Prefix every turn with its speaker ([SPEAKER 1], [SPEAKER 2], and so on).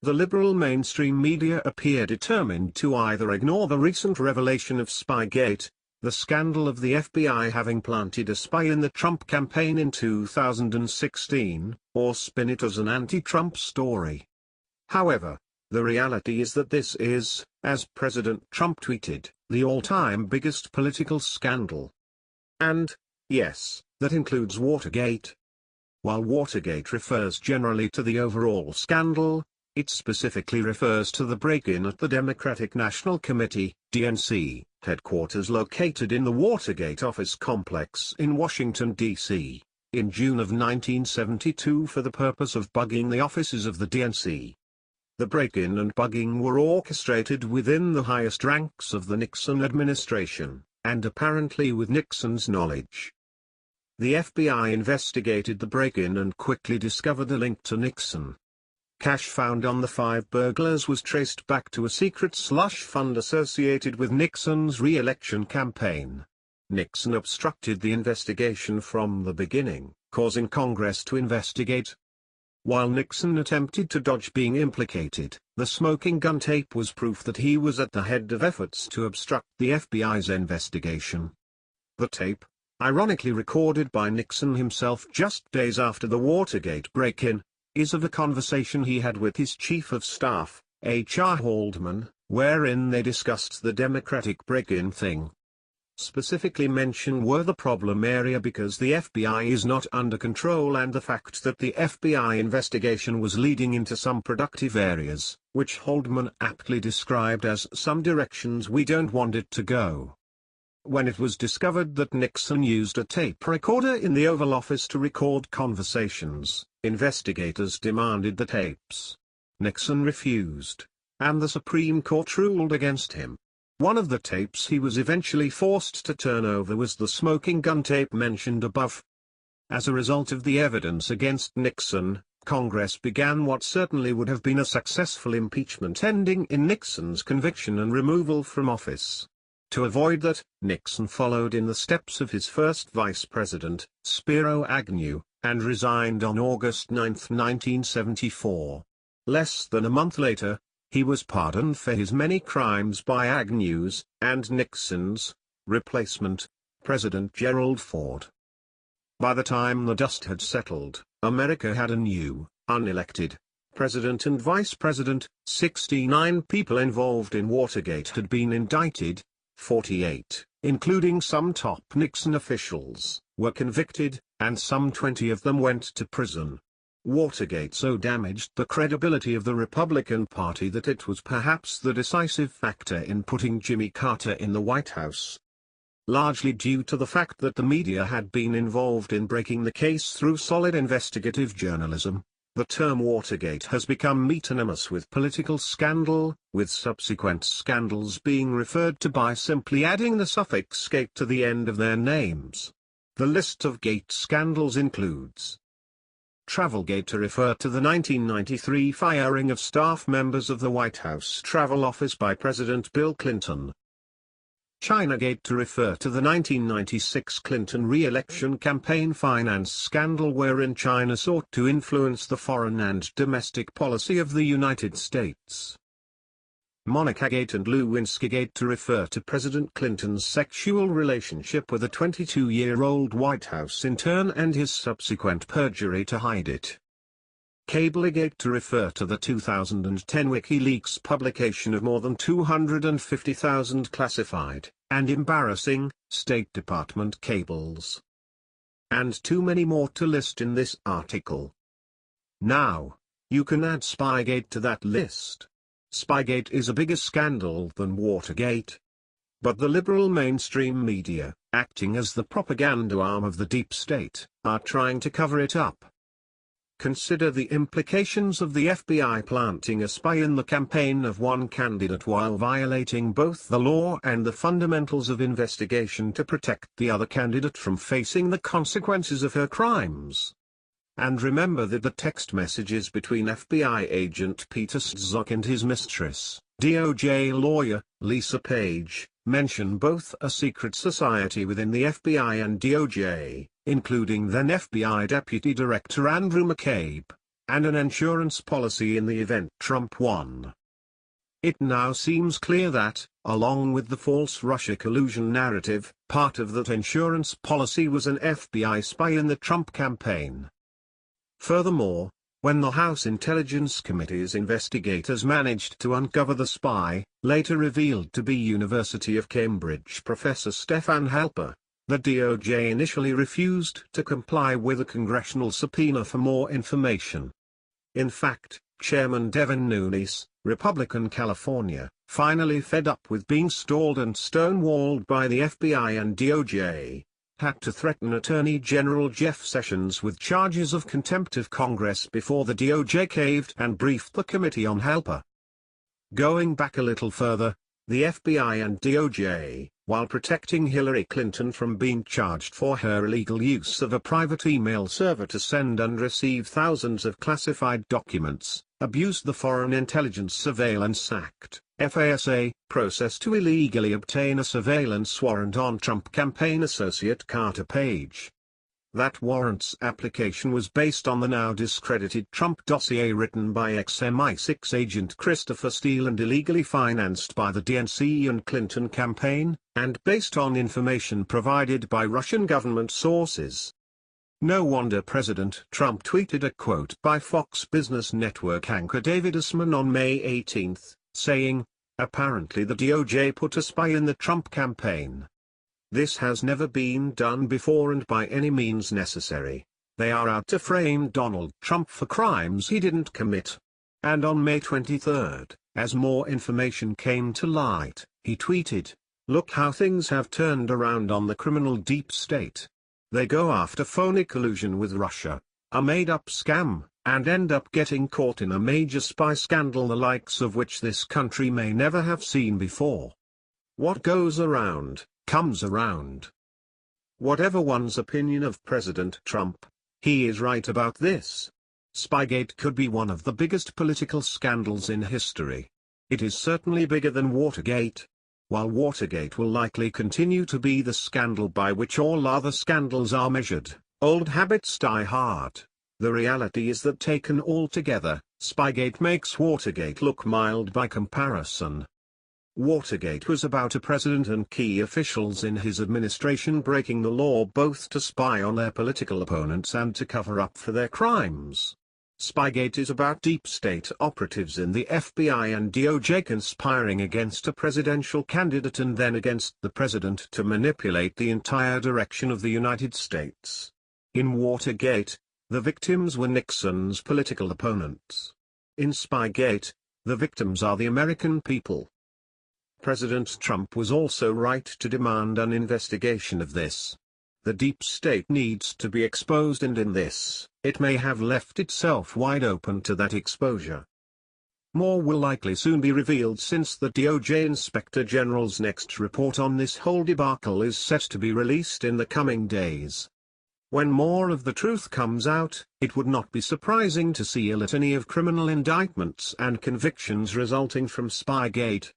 [SPEAKER 1] The liberal mainstream media appear determined to either ignore the recent revelation of Spygate, the scandal of the FBI having planted a spy in the Trump campaign in 2016, or spin it as an anti-Trump story. However, the reality is that this is, as President Trump tweeted, the all-time biggest political scandal. And, yes, that includes Watergate. While Watergate refers generally to the overall scandal, it specifically refers to the break-in at the Democratic National Committee, DNC, headquarters located in the Watergate office complex in Washington, D.C., in June of 1972 for the purpose of bugging the offices of the DNC. The break-in and bugging were orchestrated within the highest ranks of the Nixon administration, and apparently with Nixon's knowledge. The FBI investigated the break-in and quickly discovered a link to Nixon. Cash found on the 5 burglars was traced back to a secret slush fund associated with Nixon's re-election campaign. Nixon obstructed the investigation from the beginning, causing Congress to investigate. While Nixon attempted to dodge being implicated, the smoking gun tape was proof that he was at the head of efforts to obstruct the FBI's investigation. The tape, ironically recorded by Nixon himself just days after the Watergate break-in, is of a conversation he had with his chief of staff, H.R. Haldeman, wherein they discussed the Democratic break-in thing. Specifically mentioned were the problem area because the FBI is not under control and the fact that the FBI investigation was leading into some productive areas, which Haldeman aptly described as some directions we don't want it to go. When it was discovered that Nixon used a tape recorder in the Oval Office to record conversations, investigators demanded the tapes. Nixon refused, and the Supreme Court ruled against him. One of the tapes he was eventually forced to turn over was the smoking gun tape mentioned above. As a result of the evidence against Nixon, Congress began what certainly would have been a successful impeachment ending in Nixon's conviction and removal from office. To avoid that, Nixon followed in the steps of his first vice president, Spiro Agnew, and resigned on August 9, 1974. Less than a month later, he was pardoned for his many crimes by Agnew's, and Nixon's, replacement, President Gerald Ford. By the time the dust had settled, America had a new, unelected, president and vice president. 69 people involved in Watergate had been indicted. 48, including some top Nixon officials, were convicted, and some 20 of them went to prison. Watergate so damaged the credibility of the Republican Party that it was perhaps the decisive factor in putting Jimmy Carter in the White House. Largely due to the fact that the media had been involved in breaking the case through solid investigative journalism, the term Watergate has become metonymous with political scandal, with subsequent scandals being referred to by simply adding the suffix "gate" to the end of their names. The list of Gate scandals includes Travelgate to refer to the 1993 firing of staff members of the White House Travel Office by President Bill Clinton. Chinagate to refer to the 1996 Clinton re-election campaign finance scandal wherein China sought to influence the foreign and domestic policy of the United States. Monicagate and Lewinskygate to refer to President Clinton's sexual relationship with a 22-year-old White House intern and his subsequent perjury to hide it. Cablegate to refer to the 2010 WikiLeaks publication of more than 250,000 classified, and embarrassing, State Department cables. And too many more to list in this article. Now, you can add Spygate to that list. Spygate is a bigger scandal than Watergate. But the liberal mainstream media, acting as the propaganda arm of the deep state, are trying to cover it up. Consider the implications of the FBI planting a spy in the campaign of one candidate while violating both the law and the fundamentals of investigation to protect the other candidate from facing the consequences of her crimes. And remember that the text messages between FBI agent Peter Strzok and his mistress, DOJ lawyer, Lisa Page, mention both a secret society within the FBI and DOJ, including then FBI Deputy Director Andrew McCabe, and an insurance policy in the event Trump won. It now seems clear that, along with the false Russia collusion narrative, part of that insurance policy was an FBI spy in the Trump campaign. Furthermore, when the House Intelligence Committee's investigators managed to uncover the spy, later revealed to be University of Cambridge professor Stefan Halper, the DOJ initially refused to comply with a congressional subpoena for more information. In fact, Chairman Devin Nunes, Republican California, finally fed up with being stalled and stonewalled by the FBI and DOJ, had to threaten Attorney General Jeff Sessions with charges of contempt of Congress before the DOJ caved and briefed the committee on Halper. Going back a little further, the FBI and DOJ, while protecting Hillary Clinton from being charged for her illegal use of a private email server to send and receive thousands of classified documents, abused the Foreign Intelligence Surveillance Act (FASA) process to illegally obtain a surveillance warrant on Trump campaign associate Carter Page. That warrant's application was based on the now discredited Trump dossier written by ex-MI6 agent Christopher Steele and illegally financed by the DNC and Clinton campaign, and based on information provided by Russian government sources. No wonder President Trump tweeted a quote by Fox Business Network anchor David Usman on May 18, saying, "Apparently the DOJ put a spy in the Trump campaign. This has never been done before and by any means necessary. They are out to frame Donald Trump for crimes he didn't commit." And on May 23, as more information came to light, he tweeted, "Look how things have turned around on the criminal deep state. They go after phony collusion with Russia, a made-up scam, and end up getting caught in a major spy scandal the likes of which this country may never have seen before. What goes around, comes around." Whatever one's opinion of President Trump, he is right about this. Spygate could be one of the biggest political scandals in history. It is certainly bigger than Watergate. While Watergate will likely continue to be the scandal by which all other scandals are measured, old habits die hard. The reality is that taken all together, Spygate makes Watergate look mild by comparison. Watergate was about a president and key officials in his administration breaking the law both to spy on their political opponents and to cover up for their crimes. Spygate is about deep state operatives in the FBI and DOJ conspiring against a presidential candidate and then against the president to manipulate the entire direction of the United States. In Watergate, the victims were Nixon's political opponents. In Spygate, the victims are the American people. President Trump was also right to demand an investigation of this. The deep state needs to be exposed, and in this, it may have left itself wide open to that exposure. More will likely soon be revealed since the DOJ Inspector General's next report on this whole debacle is set to be released in the coming days. When more of the truth comes out, it would not be surprising to see a litany of criminal indictments and convictions resulting from Spygate,